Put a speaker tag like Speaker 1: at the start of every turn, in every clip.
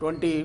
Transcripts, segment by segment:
Speaker 1: 20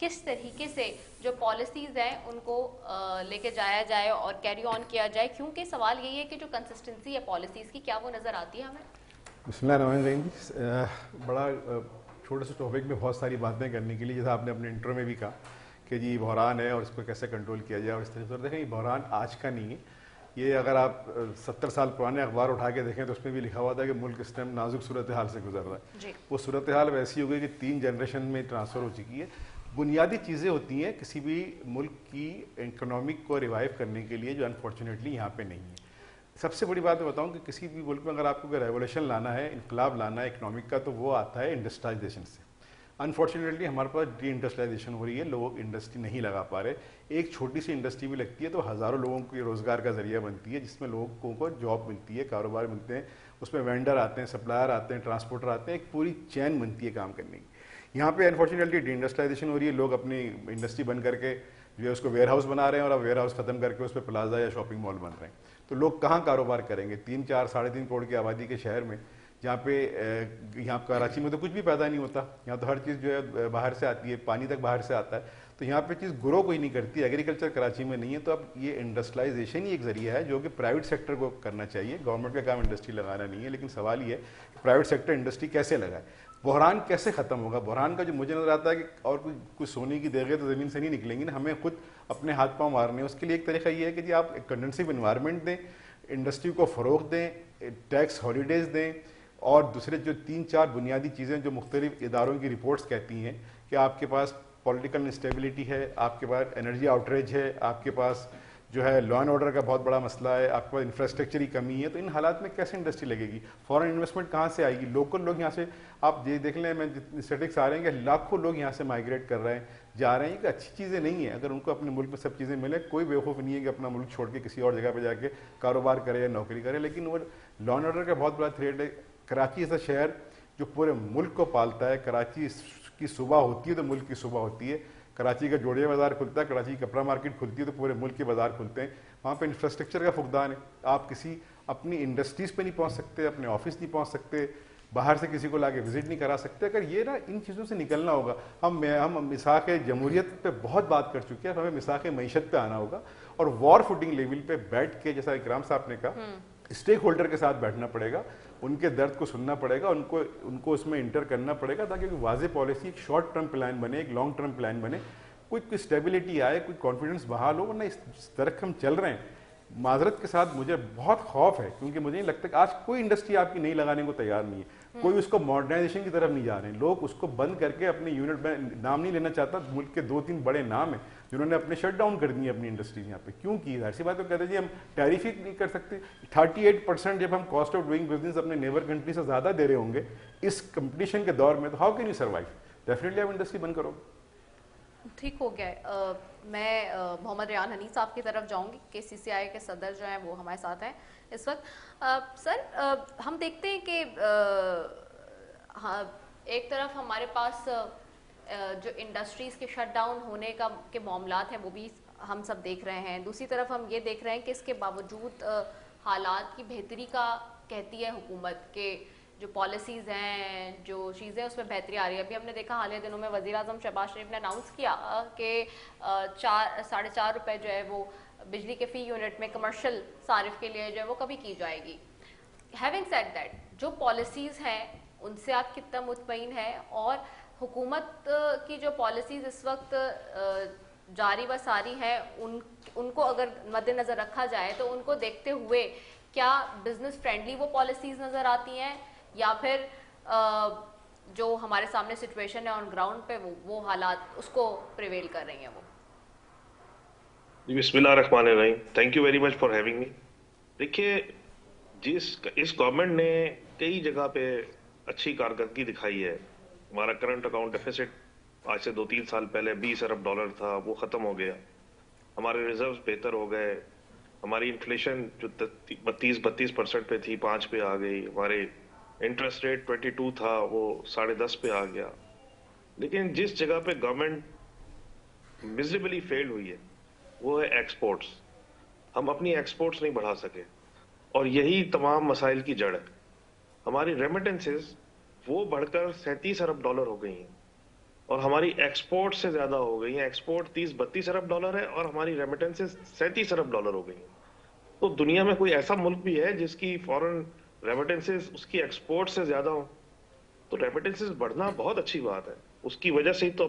Speaker 2: کس طریقے سے جو پالیسیز ہیں ان کو لے کے جایا جائے اور کیری آن کیا جائے، کیونکہ سوال یہی ہے کہ جو کنسسٹنسی ہے پالیسیز کی کیا وہ نظر آتی ہے ہمیں؟
Speaker 3: بسم اللہ الرحمن الرحیم. بڑا چھوٹے سے ٹاپک میں بہت ساری باتیں کرنے کے لیے، جیسا آپ نے اپنے انٹرو میں بھی کہا کہ جی بحران ہے اور اس کو کیسے کنٹرول کیا جائے، اور اس طریقے سے دیکھیں یہ بحران آج کا نہیں ہے. یہ اگر آپ 70 سال پرانے اخبار اٹھا کے دیکھیں تو اس میں بھی لکھا ہوا تھا کہ ملک اس ٹائم نازک صورتحال سے گزر رہا ہے. وہ صورتحال ویسی ہو گئی کہ 3 جنریشن میں ٹرانسفر ہو چکی ہے. بنیادی چیزیں ہوتی ہیں کسی بھی ملک کی اکنامک کو ریوائیو کرنے کے لیے جو انفارچونیٹلی یہاں پہ نہیں ہے. سب سے بڑی بات میں بتاؤں کہ کسی بھی ملک میں اگر آپ کو کوئی ریولیوشن لانا ہے، انقلاب لانا ہے اکنامک کا، تو وہ آتا ہے انڈسٹرائزیشن سے. انفارچونیٹلی ہمارے پاس ڈی انڈسٹرائزیشن ہو رہی ہے، لوگ انڈسٹری نہیں لگا پا رہے. ایک چھوٹی سی انڈسٹری بھی لگتی ہے تو ہزاروں لوگوں کو روزگار کا ذریعہ بنتی ہے، جس میں لوگوں کو جاب ملتی ہے، کاروبار ملتے ہیں، اس میں وینڈر آتے ہیں، سپلائر آتے ہیں، ٹرانسپورٹر آتے ہیں، ایک پوری چین بنتی ہے کام کرنے کی. یہاں پہ انفارچونیٹلی ڈی انڈسٹرائزیشن ہو رہی ہے، لوگ اپنی انڈسٹری بند کر کے جو ہے اس کو ویئر ہاؤس بنا رہے ہیں، اور اب ویئر ہاؤس ختم کر کے اس پہ پلازا یا شاپنگ مال بن رہے ہیں. تو لوگ کہاں کاروبار کریں گے 3 4 3.5 کروڑ کی آبادی کے شہر میں، جہاں پہ یہاں کراچی میں تو کچھ بھی پیدا نہیں ہوتا، یہاں تو ہر چیز جو ہے باہر سے آتی ہے، پانی تک باہر سے آتا ہے. تو یہاں پہ چیز گرو کوئی نہیں کرتی، ایگریکلچر کراچی میں نہیں ہے. تو اب یہ انڈسٹرائزیشن ہی ایک ذریعہ ہے جو کہ پرائیویٹ سیکٹر کو کرنا چاہیے. گورنمنٹ کا کام انڈسٹری لگانا نہیں ہے، لیکن سوال یہ ہے کہ پرائیویٹ سیکٹر انڈسٹری کیسے لگائے. بحران کیسے ختم ہوگا؟ بحران کا جو مجھے نظر آتا ہے کہ اور کوئی سونے کی دیگیں تو زمین سے نہیں نکلیں گی نا، ہمیں خود اپنے ہاتھ پاؤں مارنے ہیں. اس کے لیے ایک طریقہ یہ ہے کہ جی آپ ایک کنڈنسیو انوائرمنٹ دیں، انڈسٹری کو فروغ دیں، ٹیکس ہالیڈیز دیں، اور دوسرے جو 3 4 بنیادی چیزیں جو مختلف اداروں کی رپورٹس کہتی ہیں کہ آپ کے پاس پولیٹیکل انسٹیبلٹی ہے، آپ کے پاس انرجی آؤٹریج ہے، آپ کے پاس جو ہے لا اینڈ آرڈر کا بہت بڑا مسئلہ ہے، آپ کے پاس انفراسٹرکچر کی کمی ہے. تو ان حالات میں کیسے انڈسٹری لگے گی؟ فورن انویسٹمنٹ کہاں سے آئے گی؟ لوکل لوگ یہاں سے، آپ یہ دیکھ لیں، میں جتنے اسٹیٹکس آ رہے ہیں کہ لاکھوں لوگ یہاں سے مائگریٹ کر رہے ہیں، جا رہے ہیں. کہ اچھی چیزیں نہیں ہیں. اگر ان کو اپنے ملک میں سب چیزیں ملیں، کوئی بیوقوف نہیں ہے کہ اپنا ملک چھوڑ کے کسی اور جگہ پہ جا کے کاروبار کرے یا نوکری کرے. لیکن وہ لا اینڈ آرڈر کا بہت بڑا تھریٹ ہے. کراچی ایسا شہر جو پورے ملک کو پالتا ہے، کراچی کی صبح ہوتی ہے تو ملک کی صبح ہوتی ہے. کراچی کا جوڑیہ بازار کھلتا ہے، کراچی کی کپڑا مارکیٹ کھلتی ہے تو پورے ملک کے بازار کھلتے ہیں. وہاں پہ انفراسٹرکچر کا فقدان ہے. آپ کسی اپنی انڈسٹریز پہ نہیں پہنچ سکتے، اپنے آفس نہیں پہنچ سکتے، باہر سے کسی کو لا کے وزٹ نہیں کرا سکتے. اگر یہ نا ان چیزوں سے نکلنا ہوگا. ہم مساق جمہوریت پہ بہت بات کر چکے ہیں، ہمیں مساق معیشت پہ آنا ہوگا اور وار فوٹنگ لیول پہ بیٹھ کے، جیسا اکرام صاحب نے کہا، اسٹیک ہولڈر کے ساتھ بیٹھنا پڑے گا، ان کے درد کو سننا پڑے گا، ان کو اس میں انٹر کرنا پڑے گا، تاکہ واضح پالیسی ایک شارٹ ٹرم پلان بنے، ایک لانگ ٹرم پلان بنے، کوئی اسٹیبلٹی آئے، کوئی کانفیڈنس بحال ہو. ورنہ اس طرح ہم چل رہے ہیں، معذرت کے ساتھ مجھے بہت خوف ہے، کیونکہ مجھے نہیں لگتا کہ آج کوئی انڈسٹری آپ کی نہیں لگانے کو تیار نہیں ہے. کوئی اس کو ماڈرنائزیشن کی طرف نہیں جا رہے ہیں. لوگ اس کو بند کر کے اپنے یونٹ میں نام نہیں لینا چاہتا. ملک کے 2 3 بڑے نام ہیں جنہوں نے اپنے شٹ ڈاؤن کر دی اپنی انڈسٹری یہاں پہ. کیوں کی؟ ظاہر سی بات تو کہتے ہیں جی ہم ٹیرف ہی نہیں کر سکتے. 38% جب ہم کاسٹ آف ڈوئنگ بزنس اپنے نیبر کنٹری سے زیادہ دے رہے ہوں گے اس کمپٹیشن کے دور میں، تو how can you survive? Definitely آپ انڈسٹری بند کرو.
Speaker 2: ٹھیک ہو گیا ہے. میں محمد ریان حنیف صاحب کی طرف جاؤں گی کہ سی سی آئی کے صدر جو ہیں وہ ہمارے ساتھ ہیں اس وقت. سر ہم دیکھتے ہیں کہ ہاں ایک طرف ہمارے پاس جو انڈسٹریز کے شٹ ڈاؤن ہونے کے معاملات ہیں وہ بھی ہم سب دیکھ رہے ہیں. دوسری طرف ہم یہ دیکھ رہے ہیں کہ اس کے باوجود حالات کی بہتری کا کہتی ہے حکومت کہ جو پالیسیز ہیں، جو چیزیں اس میں بہتری آ رہی ہے. ابھی ہم نے دیکھا حالیہ دنوں میں وزیر اعظم شہباز شریف نے اناؤنس کیا کہ 4.5 روپے جو ہے وہ بجلی کے فی یونٹ میں کمرشل صارف کے لیے جو ہے وہ کبھی کی جائے گی. ہیونگ سیڈ دیٹ، جو پالیسیز ہیں ان سے آپ کتنا مطمئن ہیں، اور حکومت کی جو پالیسیز اس وقت جاری و ساری ہیں ان کو اگر مد نظر رکھا جائے تو ان کو دیکھتے ہوئے کیا بزنس فرینڈلی وہ پالیسیز نظر آتی ہیں، یا پھر جو ہمارے سامنے سچویشن ہے آن گراؤنڈ پہ وہ حالات اس کو پریویل کر رہی ہیں وہ؟
Speaker 4: بسم اللہ الرحمن الرحیم. Thank you very much for having me. دیکھیے اس گورنمنٹ نے کئی جگہ پہ اچھی کارکردگی دکھائی ہے. ہمارا کرنٹ اکاؤنٹ ڈیفیسٹ آج سے 2-3 سال پہلے $20 ارب تھا، وہ ختم ہو گیا. ہمارے ریزروز بہتر ہو گئے. ہماری انفلیشن جو 32% پہ تھی 5 پہ آ گئی. ہمارے انٹرسٹ ریٹ 22 تھا وہ 10.5 پہ آ گیا. لیکن جس جگہ پہ گورنمنٹ میزریبلی فیل ہوئی ہے وہ ہے ایکسپورٹس. ہم اپنی ایکسپورٹس نہیں بڑھا سکے اور یہی تمام مسائل کی جڑ ہے. ہماری ریمیٹنسز وہ بڑھ کر $37 ارب ہو گئی ہیں. اور ہماری ایکسپورٹ سے زیادہ ہو گئی ہیں. ایکسپورٹ 30-32 ارب ڈالر ہے اور ہماری ریمیٹنسز 37 ارب ڈالر ہو گئی ہیں. تو دنیا میں کوئی ایسا ملک بھی ہے جس کی فورن ریمیٹنسز اس کی ایکسپورٹ سے زیادہ ہوں؟ تو ریمیٹنسز بڑھنا بہت اچھی بات ہے, اس کی وجہ سے ہی تو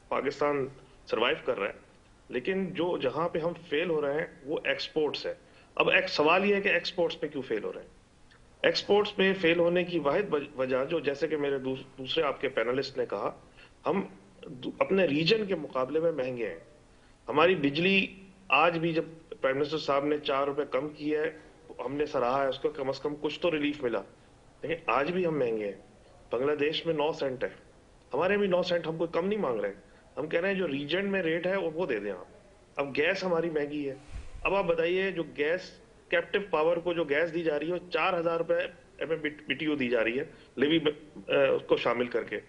Speaker 4: پاکستان سروائیو کر رہا ہے. لیکن جو جہاں پہ ہم فیل ہو رہے ہیں وہ ایکسپورٹس ہے. اب ایک سوال یہ ہے کہ ایکسپورٹس پہ کیوں فیل ہو رہے ہیں؟ ایکسپورٹس میں فیل ہونے کی واحد وجہ جو جیسے کہ میرے دوسرے آپ کے پینلسٹ نے کہا, ہم اپنے ریجن کے مقابلے میں مہنگے ہیں. ہماری بجلی آج بھی جب پرائم منسٹر صاحب نے 4 روپے کم کی ہے, ہم نے سراہا ہے اس کو, کم از کم کچھ تو ریلیف ملا, لیکن آج بھی ہم مہنگے ہیں. بنگلہ دیش میں 9 سینٹ ہے, ہمارے بھی 9 سینٹ, ہم کوئی کم نہیں مانگ رہے ہیں, ہم کہہ رہے ہیں جو ریجن میں ریٹ ہے وہ دے دیں آپ. اب گیس ہماری مہنگی ہے. اب آپ بتائیے جو گیس کیپٹیو پاور کو جو گیس دی جا رہی ہے 4,000 روپے BTU دی جا رہی ہے لیوی اس کو شامل کر کے.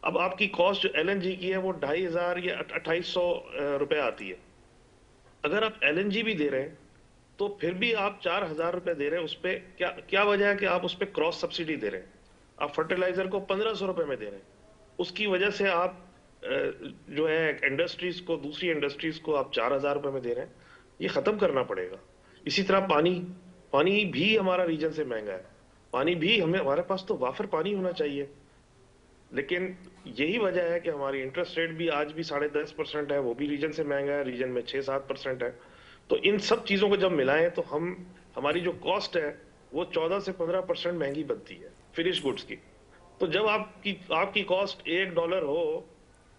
Speaker 4: اب آپ کی کاسٹ جو LNG کی ہے وہ 2,500 یا 2,800 روپے آتی ہے. اگر آپ LNG بھی دے رہے ہیں تو پھر بھی آپ 4,000 روپے دے رہے ہیں, اس پہ کیا وجہ ہے کہ آپ اس پہ کراس سبسڈی دے رہے ہیں؟ آپ فرٹیلائزر کو 1,500 روپے میں دے رہے ہیں, اس کی وجہ سے آپ جو ہے انڈسٹریز کو, دوسری انڈسٹریز کو آپ 4,000 روپے میں دے رہے ہیں. یہ ختم کرنا پڑے گا. اسی طرح پانی بھی ہمارا ریجن سے مہنگا ہے. پانی بھی ہمارے پاس تو وافر پانی ہونا چاہیے, لیکن یہی وجہ ہے کہ ہماری انٹرسٹ ریٹ بھی آج بھی 10.5% ہے, وہ بھی ریجن سے مہنگا ہے, ریجن میں 6-7% ہے. تو ان سب چیزوں کو جب ملائیں تو ہماری جو کاسٹ ہے وہ 14 سے 15% مہنگی بنتی ہے فنش گڈس کی. تو جب آپ کی کاسٹ $1 ہو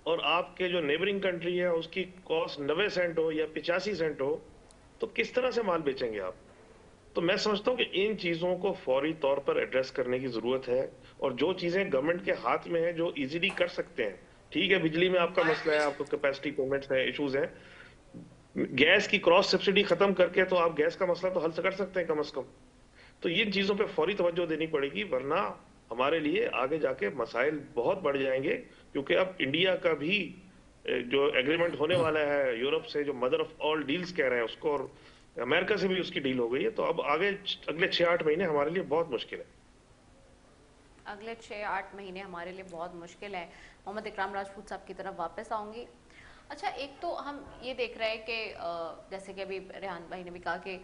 Speaker 4: اور آپ کے جو نیبرنگ کنٹری ہے اس کی کاسٹ 90 سینٹ ہو یا 85 سینٹ ہو, تو کس طرح سے مال بیچیں گے آپ؟ تو میں سمجھتا ہوں کہ ان چیزوں کو فوری طور پر ایڈریس کرنے کی ضرورت ہے, اور جو چیزیں گورنمنٹ کے ہاتھ میں ہیں جو ایزیلی کر سکتے ہیں. ٹھیک ہے, بجلی میں آپ کا مسئلہ ہے, آپ کو کیپیسٹی پیمنٹس ہیں, ایشوز ہیں. گیس کی کراس سبسڈی ختم کر کے تو آپ گیس کا مسئلہ تو حل کر سکتے ہیں کم از کم. تو ان چیزوں پہ فوری توجہ دینی پڑے گی, ورنہ ہمارے لیے آگے جا کے مسائل بہت بڑھ جائیں گے. کیونکہ اب انڈیا کا بھی جو ایگریمنٹ ہونے والا ہے یورپ سے, جو مدر آف آل ڈیلز کہہ رہے ہیں اس کو, اور امریکہ سے بھی اس کی ڈیل ہو گئی ہے. تو اب آگے اگلے 6-8 مہینے ہمارے لیے بہت مشکل ہے.
Speaker 2: اگلے 6-8 مہینے ہمارے لیے بہت مشکل ہے. محمد اکرام راجپوت صاحب کی طرف واپس آؤں گی. اچھا, ایک تو ہم یہ دیکھ رہے ہیں کہ جیسے کہ ابھی ریحان بھائی نے بھی کہا کہ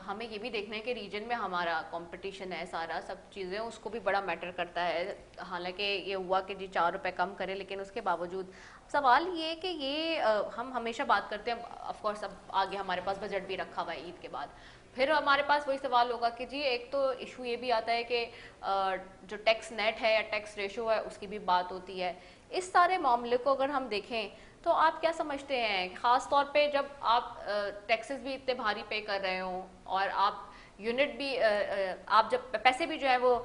Speaker 2: ہمیں یہ بھی دیکھنا ہے کہ ریجن میں ہمارا کمپٹیشن ہے, سارا سب چیزیں اس کو بھی بڑا میٹر کرتا ہے. حالانکہ یہ ہوا کہ جی 4 روپے کم کرے, لیکن اس کے باوجود سوال یہ ہے کہ یہ ہم ہمیشہ بات کرتے ہیں, آف کورس اب آگے ہمارے پاس بجٹ بھی رکھا ہوا ہے عید کے بعد, پھر ہمارے پاس وہی سوال ہوگا کہ جی ایک تو ایشو یہ بھی آتا ہے کہ جو ٹیکس نیٹ ہے یا ٹیکس ریشو ہے اس کی بھی بات ہوتی ہے. اس سارے معاملے کو اگر ہم دیکھیں تو آپ کیا سمجھتے ہیں, خاص طور پہ جب آپ ٹیکسز بھی اتنے بھاری پے کر رہے ہوں اور آپ یونٹ بھی آپ جب پیسے بھی جو ہے وہ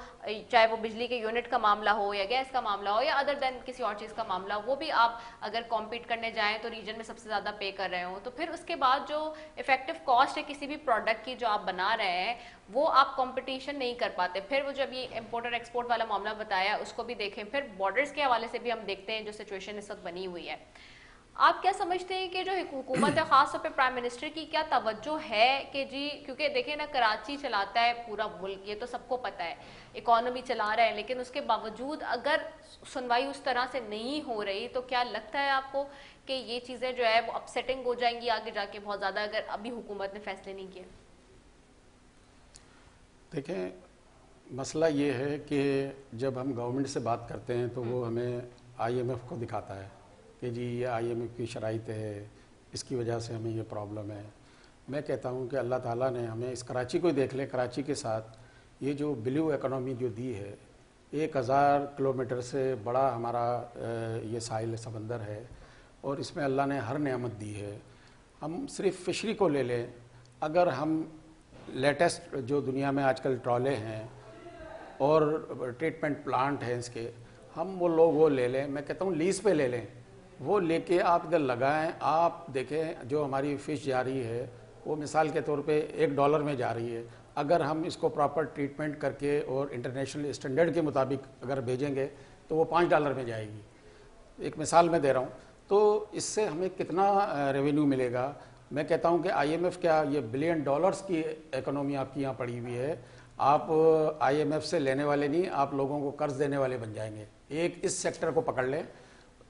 Speaker 2: چاہے وہ بجلی کے یونٹ کا معاملہ ہو یا گیس کا معاملہ ہو یا ادر دین کسی اور چیز کا معاملہ ہو, وہ بھی آپ اگر کمپیٹ کرنے جائیں تو ریجن میں سب سے زیادہ پے کر رہے ہوں, تو پھر اس کے بعد جو افیکٹو کاسٹ ہے کسی بھی پروڈکٹ کی جو آپ بنا رہے ہیں وہ آپ کمپٹیشن نہیں کر پاتے. پھر وہ جب یہ امپورٹ اور ایکسپورٹ والا معاملہ بتایا اس کو بھی دیکھیں, پھر بارڈرز کے حوالے سے بھی ہم دیکھتے ہیں جو سچویشن اس وقت بنی ہوئی ہے. آپ کیا سمجھتے ہیں کہ جو حکومت ہے, خاص طور پہ پرائم منسٹر کی کیا توجہ ہے کہ جی, کیونکہ دیکھیں نا کراچی چلاتا ہے پورا ملک, یہ تو سب کو پتہ ہے, اکانومی چلا رہے ہیں, لیکن اس کے باوجود اگر سنوائی اس طرح سے نہیں ہو رہی تو کیا لگتا ہے آپ کو کہ یہ چیزیں جو ہے وہ اپسیٹنگ ہو جائیں گی آگے جا کے بہت زیادہ اگر ابھی حکومت نے فیصلے نہیں کیے؟
Speaker 1: دیکھیں, مسئلہ یہ ہے کہ جب ہم گورنمنٹ سے بات کرتے ہیں تو وہ ہمیں IMF کو دکھاتا ہے کہ جی یہ IMF کی شرائط ہے, اس کی وجہ سے ہمیں یہ پرابلم ہے. میں کہتا ہوں کہ اللہ تعالیٰ نے ہمیں اس کراچی کو دیکھ لیں, کراچی کے ساتھ یہ جو بلیو اکانومی جو دی ہے, 1,000 کلومیٹر سے بڑا ہمارا یہ ساحل سمندر ہے, اور اس میں اللہ نے ہر نعمت دی ہے. ہم صرف فشری کو لے لیں, اگر ہم لیٹسٹ جو دنیا میں آج کل ٹرالے ہیں اور ٹریٹمنٹ پلانٹ ہیں اس کے, ہم وہ لے لیں, میں کہتا ہوں لیز پہ لے لیں, وہ لے کے آپ ادھر لگائیں. آپ دیکھیں جو ہماری فش جا رہی ہے وہ مثال کے طور پہ $1 میں جا رہی ہے, اگر ہم اس کو پراپر ٹریٹمنٹ کر کے اور انٹرنیشنل اسٹینڈرڈ کے مطابق اگر بھیجیں گے تو وہ $5 میں جائے گی. ایک مثال میں دے رہا ہوں, تو اس سے ہمیں کتنا ریونیو ملے گا. میں کہتا ہوں کہ IMF کیا یہ $1 بلین کی اکنامی آپ کی یہاں پڑی ہوئی ہے, آپ IMF سے لینے والے نہیں, آپ لوگوں کو قرض دینے والے بن جائیں گے. ایک اس سیکٹر کو پکڑ لیں,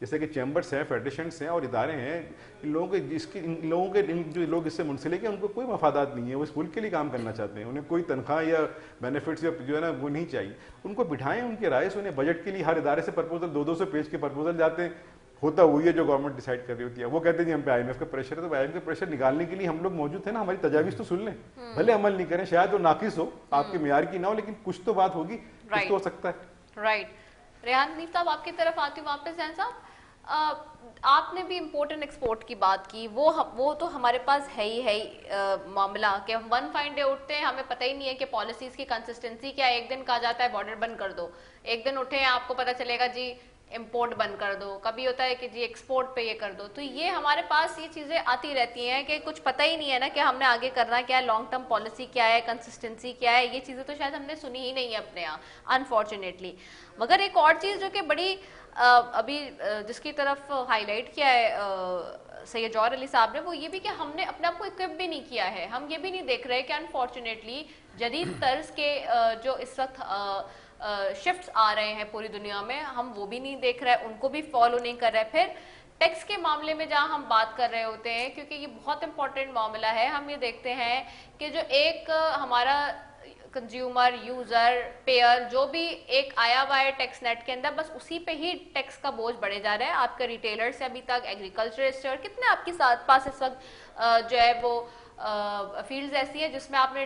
Speaker 3: جیسے کہ چیمبرس ہیں, فیڈریشنس ہیں اور ادارے ہیں, ان لوگوں کے جو لوگ اس سے منسلک ہیں ان کو کوئی مفادات نہیں ہے, وہ اس ملک کے لیے کام کرنا چاہتے ہیں, انہیں کوئی تنخواہ یا بینیفٹس یا جو ہے نا وہ نہیں چاہیے. ان کو بٹھائیں, ان کے رائے سنیں. بجٹ کے لیے ہر ادارے سے پرپوزل 200 پیج کے پرپوزل جاتے ہیں, ہوتا وہی ہے جو گورنمنٹ ڈیسائیڈ کر رہی ہوتی ہے. وہ کہتے ہیں جی ہم پہ IMF کا پریشر ہے, تو IMF کا پریشر نکالنے کے لیے ہم لوگ موجود ہیں نا, ہماری تجاویز تو سن لیں, بھلے عمل نہیں کریں, شاید وہ ناقص ہو, آپ کے معیار کی نہ ہو, لیکن کچھ تو بات ہوگی, کچھ تو ہو سکتا ہے.
Speaker 2: رائٹ. ریحان حنیف صاحب آپ کی طرف آتی ہوں واپس. ذہن صاحب آپ نے بھی امپورٹ اینڈ ایکسپورٹ کی بات کی, وہ تو ہمارے پاس ہے ہی معاملہ کہ ہم ون فائن ڈے اٹھتے ہیں, ہمیں پتہ ہی نہیں ہے کہ پالیسیز کی کنسسٹنسی کیا ہے. ایک دن کہا جاتا ہے بارڈر بند کر دو, ایک دن اٹھے ہیں آپ کو پتہ چلے گا جی امپورٹ بند کر دو, کبھی ہوتا ہے کہ جی ایکسپورٹ پہ یہ کر دو. تو یہ ہمارے پاس یہ چیزیں آتی رہتی ہیں کہ کچھ پتہ ہی نہیں ہے نا کہ ہم نے آگے کرنا کیا ہے, لانگ ٹرم پالیسی کیا ہے, کنسسٹنسی کیا ہے. یہ چیزیں تو شاید ہم نے سنی ہی نہیں ہے اپنے یہاں انفارچونیٹلی. مگر ایک اور چیز جو کہ بڑی ابھی جس کی طرف ہائی لائٹ کیا ہے سید جوہر علی صاحب نے, وہ یہ بھی کہ ہم نے اپنے آپ کو اکوپ بھی نہیں کیا ہے. ہم یہ بھی نہیں دیکھ رہے کہ انفارچونیٹلی جدید طرز کے جو اس وقت شفٹس آ رہے ہیں پوری دنیا میں, ہم وہ بھی نہیں دیکھ رہے, ان کو بھی فالو نہیں کر رہے. پھر ٹیکس کے معاملے میں جہاں ہم بات کر رہے ہوتے ہیں, کیونکہ یہ بہت امپورٹنٹ معاملہ ہے, ہم یہ دیکھتے ہیں کہ جو ایک ہمارا کنزیومر, یوزر, پیئر جو بھی ایک آیا ہوا ہے ٹیکس نیٹ کے اندر, بس اسی پہ ہی ٹیکس کا بوجھ بڑھے جا رہا ہے. آپ کے ریٹیلر سے ابھی تک ایگریکلچرسٹ, اور کتنے آپ کے ساتھ پاس اس وقت جو ہے وہ فیلڈز ایسی ہیں جس میں آپ نے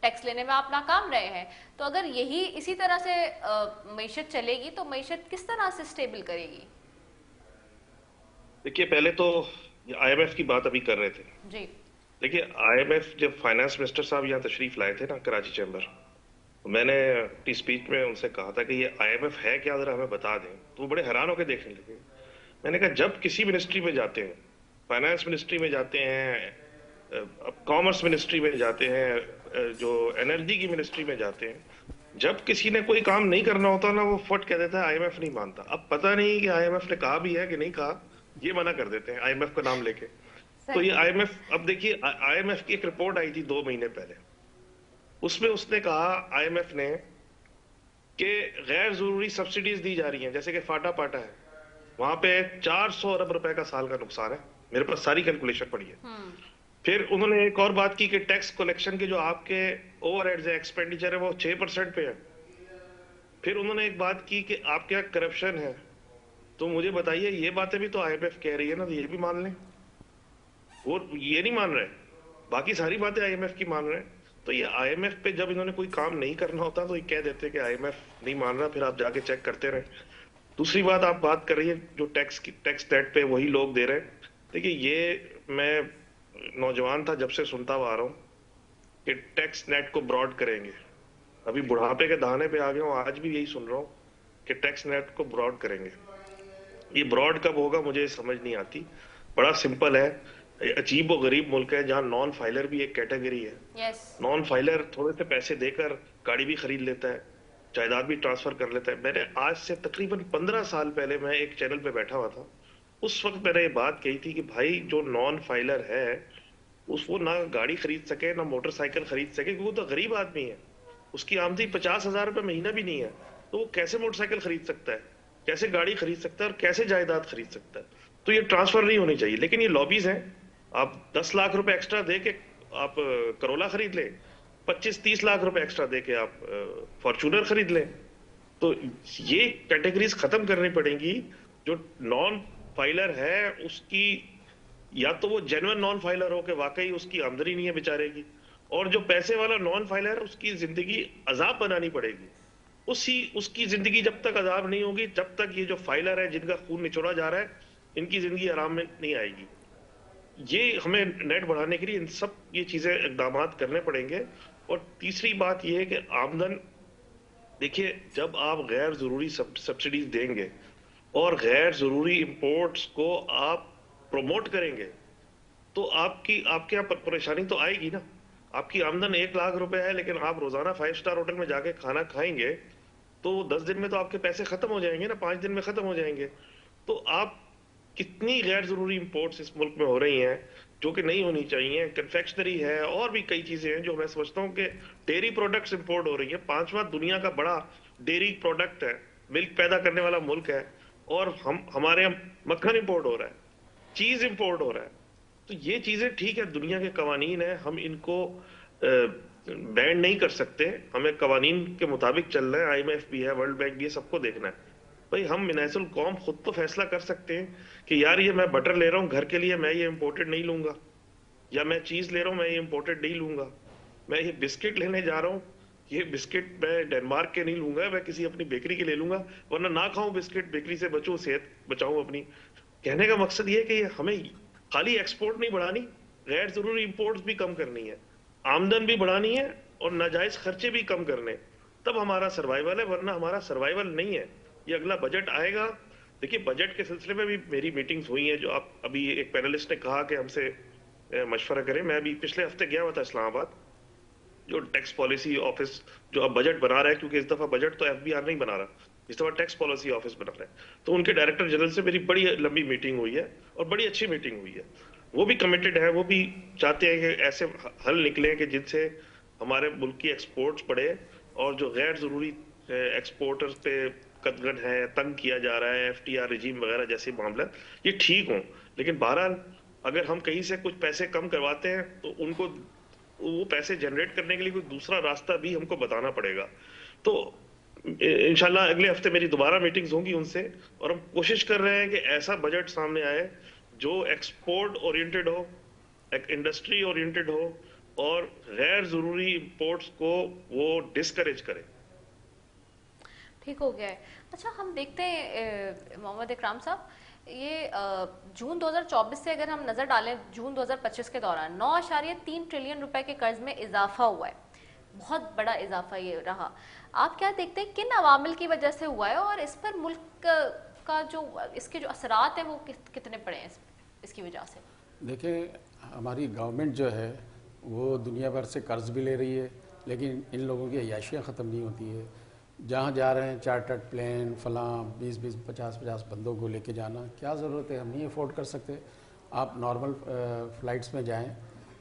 Speaker 2: ٹیکس لینے میں آپ ناکام رہے ہیں. تو اگر یہی اسی طرح سے معیشت چلے گی تو معیشت کس طرح سے سٹیبل کرے گی؟
Speaker 4: دیکھیے پہلے تو IMF کی بات ابھی کر رہے تھے
Speaker 2: جی.
Speaker 4: دیکھیے IMF جب فائنانس منسٹر صاحب یہاں تشریف لائے تھے نا کراچی چیمبر, میں نے اپنی اسپیچ میں ان سے کہا تھا کہ یہ IMF ہے کیا, ذرا ہمیں بتا دیں. تو وہ بڑے حیران ہو کے دیکھنے لگے. میں نے کہا جب کسی منسٹری میں جاتے ہیں, فائنانس منسٹری میں جاتے ہیں, کامرس منسٹری میں جاتے ہیں, جو انرجی کی منسٹری میں جاتے ہیں, جب کسی نے کوئی کام نہیں کرنا ہوتا نا, وہ فٹ کہہ دیتا ہے IMF نہیں مانتا. اب پتہ نہیں کہ IMF نے کہا بھی ہے کہ نہیں کہا, یہ منع کر دیتے ہیں IMF کا نام لے کے. تو یہ IMF, اب دیکھیے IMF کی ایک رپورٹ آئی تھی 2 مہینے پہلے, اس میں اس نے کہا IMF نے کہ غیر ضروری سبسڈیز دی جا رہی ہیں, جیسے کہ فاٹا پاٹا ہے, وہاں پہ 400 ارب روپے کا سال کا نقصان ہے. میرے پاس ساری کیلکولیشن پڑی ہے. پھر انہوں نے ایک اور بات کی کہ ٹیکس کلیکشن کے جو آپ کے اوور ہیڈز ہیں, ایکسپینڈیچر ہے, وہ 6% پہ ہے. پھر انہوں نے ایک بات کی کہ آپ کے یہاں کرپشن ہے. تو مجھے بتائیے, یہ باتیں بھی تو IMF کہہ رہی ہے نا, تو یہ بھی مان لیں. وہ یہ نہیں مان رہے, باقی ساری باتیں IMF کی مان رہے ہیں. تو یہ IMF پہ جب انہوں نے کوئی کام نہیں کرنا ہوتا تو یہ کہہ دیتے کہ IMF نہیں مان رہا, پھر آپ جا کے چیک کرتے رہیں. دوسری بات آپ بات کر رہی ہے جو ٹیکس نیٹ پہ وہی لوگ دے رہے ہیں. دیکھیے یہ میں نوجوان تھا جب سے سنتا ہوا آ رہا ہوں کہ ٹیکس نیٹ کو براڈ کریں گے. ابھی بڑھاپے کے دہانے پہ آ گیا ہوں, آج بھی یہی سن رہا ہوں کہ ٹیکس نیٹ کو براڈ کریں گے. یہ براڈ کب ہوگا مجھے سمجھ نہیں آتی. بڑا سمپل ہے, عجیب و غریب ملک ہے جہاں نان فائلر بھی ایک کیٹیگری ہے. نان فائلر تھوڑے سے پیسے دے کر گاڑی بھی خرید لیتا ہے, جائیداد بھی ٹرانسفر کر لیتا ہے. میں نے آج سے تقریباً 15 سال پہلے میں ایک چینل پہ بیٹھا ہوا تھا, اس وقت میں نے یہ بات کہی تھی کہ بھائی جو نان فائلر ہے وہ نہ گاڑی خرید سکے نہ موٹر سائیکل خرید سکے, کیونکہ وہ تو غریب آدمی ہے, اس کی آمدنی 50,000 روپے مہینہ بھی نہیں ہے. تو وہ کیسے موٹر سائیکل خرید سکتا ہے, کیسے گاڑی خرید سکتا ہے, اور کیسے جائیداد خرید سکتا ہے. تو یہ ٹرانسفر نہیں ہونی چاہیے. لیکن یہ لابیز ہیں, آپ 10 لاکھ روپے ایکسٹرا دے کے آپ کرولا خرید لیں, 25-30 لاکھ روپے ایکسٹرا دے کے آپ فارچونر خرید لیں. تو یہ کیٹیگریز ختم کرنی پڑیں گی. جو نان فائلر ہے اس کی یا تو وہ جینوئن نان فائلر ہو کہ واقعی اس کی آمدنی نہیں ہے بیچارے کی, اور جو پیسے والا نان فائلر ہے اس کی زندگی عذاب بنانی پڑے گی. اس کی زندگی جب تک عذاب نہیں ہوگی, جب تک یہ جو فائلر ہے جن کا خون نچوڑا جا رہا ہے ان کی زندگی آرام میں نہیں آئے گی. یہ ہمیں نیٹ بڑھانے کے لیے ان سب یہ چیزیں اقدامات کرنے پڑیں گے. اور تیسری بات یہ ہے کہ آمدن, دیکھیے جب آپ غیر ضروری سبسڈیز دیں گے اور غیر ضروری امپورٹس کو آپ پروموٹ کریں گے تو آپ کے یہاں پریشانی تو آئے گی نا. آپ کی آمدن 1 لاکھ روپے ہے لیکن آپ روزانہ 5 اسٹار ہوٹل میں جا کے کھانا کھائیں گے تو 10 دن میں تو آپ کے پیسے ختم ہو جائیں گے نا, 5 دن میں ختم ہو جائیں گے. تو آپ کتنی غیر ضروری امپورٹس اس ملک میں ہو رہی ہیں جو کہ نہیں ہونی چاہیے. کنفیکشنری ہے اور بھی کئی چیزیں ہیں جو میں سمجھتا ہوں کہ ڈیری پروڈکٹس امپورٹ ہو رہی ہیں. 5واں دنیا کا بڑا ڈیری پروڈکٹ ہے, ملک پیدا کرنے والا ملک ہے. اور ہمارے یہاں مکھن امپورٹ ہو رہا ہے, چیز امپورٹ ہو رہا ہے. تو یہ چیزیں ٹھیک ہے, دنیا کے قوانین ہیں, ہم ان کو بینڈ نہیں کر سکتے, ہمیں قوانین کے مطابق چل رہا ہے, آئی ایم ایف بھی ہے, ورلڈ بینک بھی ہے, سب کو دیکھنا ہے. بھائی ہم منحص القوم خود تو فیصلہ کر سکتے ہیں کہ یار یہ میں بٹر لے رہا ہوں گھر کے لیے, میں یہ امپورٹڈ نہیں لوں گا, یا میں چیز لے رہا ہوں میں یہ امپورٹڈ نہیں لوں گا, میں یہ بسکٹ لینے جا رہا ہوں, یہ بسکٹ میں ڈینمارک کے نہیں لوں گا, میں کسی اپنی بیکری کے لے لوں گا, ورنہ نہ کھاؤں بسکٹ, بیکری سے بچوں, صحت بچاؤں اپنی. کہنے کا مقصد یہ ہے کہ ہمیں خالی ایکسپورٹ نہیں بڑھانی, غیر ضروری امپورٹس بھی کم کرنی ہے, آمدن بھی بڑھانی ہے, اور ناجائز خرچے بھی کم کرنے, تب ہمارا سروائیول ہے, ورنہ ہمارا سروائیول نہیں ہے. یہ اگلا بجٹ آئے گا. دیکھیے بجٹ کے سلسلے میں بھی میری میٹنگز ہوئی ہیں, جو آپ ابھی ایک پینلسٹ نے کہا کہ ہم سے مشورہ کریں. میں بھی پچھلے ہفتے گیا ہوا تھا اسلام آباد, جو ٹیکس پالیسی آفس جو اب بجٹ بنا رہا ہے, کیونکہ اس دفعہ بجٹ تو ایف بی آر نہیں بنا رہا, اس دفعہ ٹیکس پالیسی آفس بنا رہا ہے, تو ان کے ڈائریکٹر جنرل سے میری بڑی لمبی میٹنگ ہوئی ہے, اور بڑی اچھی میٹنگ ہوئی ہے. وہ بھی کمیٹڈ ہے, وہ بھی چاہتے ہیں کہ ایسے حل نکلیں کہ جن سے ہمارے ملک کی ایکسپورٹس بڑھے, اور جو غیر ضروری ایکسپورٹرز پہ قدغن ہے, تنگ کیا جا رہا ہے, ایف ٹی آر رجیم وغیرہ جیسے معاملات, یہ ٹھیک ہوں. لیکن بہرحال اگر ہم کہیں سے کچھ پیسے کم کرواتے ہیں تو ان کو وہ پیسے جنریٹ کرنے کے لیے کوئی دوسرا راستہ بھی ہم کو بتانا پڑے گا. تو انشاءاللہ اگلے ہفتے میری دوبارہ میٹنگز ہوں گی ان سے, اور ہم کوشش کر رہے ہیں کہ ایسا بجٹ سامنے آئے جو ایکسپورٹ اورینٹڈ ہو, انڈسٹری اورینٹڈ ہو, اور غیر ضروری امپورٹس کو وہ ڈسکریج کرے.
Speaker 2: ٹھیک ہو گیا ہے. اچھا ہم دیکھتے ہیں محمد اکرام صاحب, یہ جون 2024 سے اگر ہم نظر ڈالیں جون 2025 کے دوران 9.3 ٹریلین روپے کے قرض میں اضافہ ہوا ہے, بہت بڑا اضافہ یہ رہا. آپ کیا دیکھتے ہیں کن عوامل کی وجہ سے ہوا ہے, اور اس پر ملک کا جو اس کے جو اثرات ہیں وہ کتنے پڑے ہیں اس کی وجہ سے؟
Speaker 1: دیکھیں ہماری گورنمنٹ جو ہے وہ دنیا بھر سے قرض بھی لے رہی ہے, لیکن ان لوگوں کی عیاشیاں ختم نہیں ہوتی ہے. جہاں جا رہے ہیں چارٹرڈ پلین فلاں 20 50 بندوں کو لے کے جانا, کیا ضرورت ہے, ہم نہیں افورڈ کر سکتے. آپ نارمل فلائٹس میں جائیں.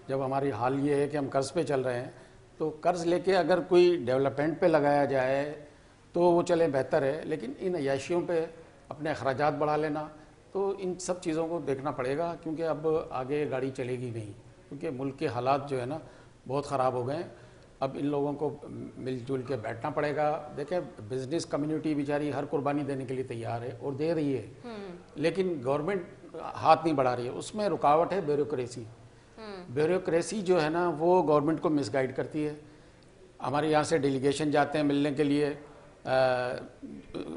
Speaker 1: جب ہماری حال یہ ہے کہ ہم قرض پہ چل رہے ہیں, تو قرض لے کے اگر کوئی ڈیولپمنٹ پہ لگایا جائے تو وہ چلے بہتر ہے, لیکن ان عیاشیوں پہ اپنے اخراجات بڑھا لینا, تو ان سب چیزوں کو دیکھنا پڑے گا, کیونکہ اب آگے گاڑی چلے گی نہیں, کیونکہ ملک کے حالات جو ہے نا بہت خراب ہو گئے ہیں. اب ان لوگوں کو مل جل کے بیٹھنا پڑے گا. دیکھیں بزنس کمیونٹی بیچاری ہر قربانی دینے کے لیے تیار ہے اور دے رہی ہے, لیکن گورنمنٹ ہاتھ نہیں بڑھا رہی ہے. اس میں رکاوٹ ہے بیوروکریسی. بیوروکریسی جو ہے نا وہ گورنمنٹ کو مس گائیڈ کرتی ہے. ہمارے یہاں سے ڈیلیگیشن جاتے ہیں ملنے کے لیے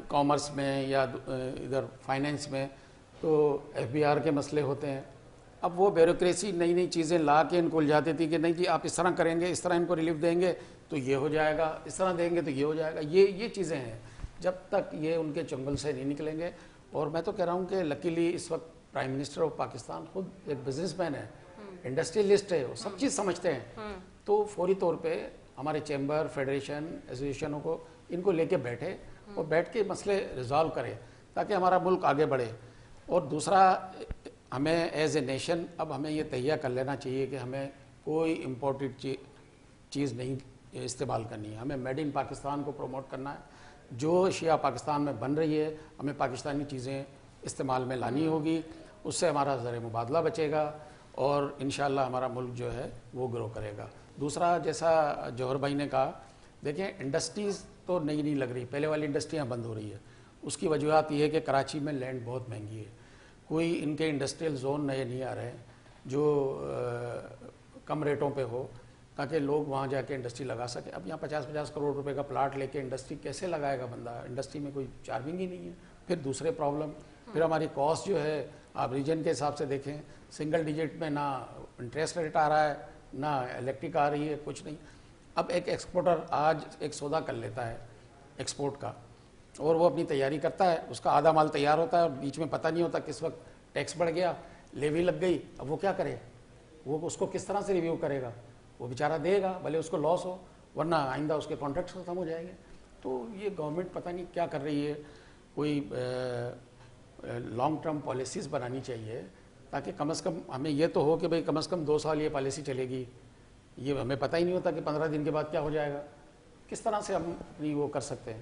Speaker 1: کامرس میں یا ادھر فائنینس میں, تو ایف بی آر کے مسئلے ہوتے ہیں. اب وہ بیوروکریسی نئی نئی چیزیں لا کے ان کو الجھاتی تھی کہ نہیں جی آپ اس طرح کریں گے, اس طرح ان کو ریلیف دیں گے تو یہ ہو جائے گا, اس طرح دیں گے تو یہ ہو جائے گا. یہ چیزیں ہیں, جب تک یہ ان کے چنگل سے نہیں نکلیں گے. اور میں تو کہہ رہا ہوں کہ لکیلی اس وقت پرائم منسٹر آف پاکستان خود ایک بزنس مین ہے, انڈسٹریلسٹ ہے, وہ سب چیز سمجھتے ہیں. تو فوری طور پہ ہمارے چیمبر فیڈریشن ایسوسیشنوں کو ان کو لے کے بیٹھے اور بیٹھ کے مسئلے ریزالو کرے تاکہ ہمارا ملک آگے بڑھے. اور دوسرا ہمیں ایز اے نیشن اب ہمیں یہ تہیہ کر لینا چاہیے کہ ہمیں کوئی امپورٹڈ چیز نہیں استعمال کرنی ہے. ہمیں میڈ ان پاکستان کو پروموٹ کرنا ہے. جو اشیاء پاکستان میں بن رہی ہے ہمیں پاکستانی چیزیں استعمال میں لانی ہوگی, اس سے ہمارا زر مبادلہ بچے گا اور انشاءاللہ ہمارا ملک جو ہے وہ گرو کرے گا. دوسرا جیسا جوہر بھائی نے کہا, دیکھیں انڈسٹریز تو نئی نہیں لگ رہی, پہلے والی انڈسٹریاں بند ہو رہی ہے. اس کی وجوہات یہ ہے کہ کراچی میں لینڈ بہت مہنگی ہے, کوئی ان کے انڈسٹریل زون نئے نہیں آ رہے ہیں جو کم ریٹوں پہ ہو تاکہ لوگ وہاں جا کے انڈسٹری لگا سکے. اب یہاں 50 کروڑ روپے کا پلاٹ لے کے انڈسٹری کیسے لگائے گا بندہ, انڈسٹری میں کوئی چارجنگ ہی نہیں ہے. پھر دوسرے پرابلم, پھر ہماری کاسٹ جو ہے آپ ریجن کے حساب سے دیکھیں, سنگل ڈیجٹ میں نہ انٹرسٹ ریٹ آ رہا ہے نہ الیکٹرک آ رہی ہے, کچھ نہیں. اب ایک ایکسپورٹر آج ایک سودا کر لیتا ہے ایکسپورٹ کا اور وہ اپنی تیاری کرتا ہے, اس کا آدھا مال تیار ہوتا ہے اور بیچ میں پتہ نہیں ہوتا کس وقت ٹیکس بڑھ گیا, لیوی لگ گئی. اب وہ کیا کرے, وہ اس کو کس طرح سے ریویو کرے گا؟ وہ بیچارہ دے گا بھلے اس کو لاس ہو, ورنہ آئندہ اس کے کانٹریکٹس ختم ہو جائیں گے. تو یہ گورنمنٹ پتہ نہیں کیا کر رہی ہے, کوئی لانگ ٹرم پالیسیز بنانی چاہیے تاکہ کم از کم ہمیں یہ تو ہو کہ بھئی کم از کم 2 سال یہ پالیسی چلے گی. یہ ہمیں پتہ ہی نہیں ہوتا کہ 15 دن کے بعد کیا ہو جائے گا. کس طرح سے ہم اپنی وہ کر سکتے ہیں.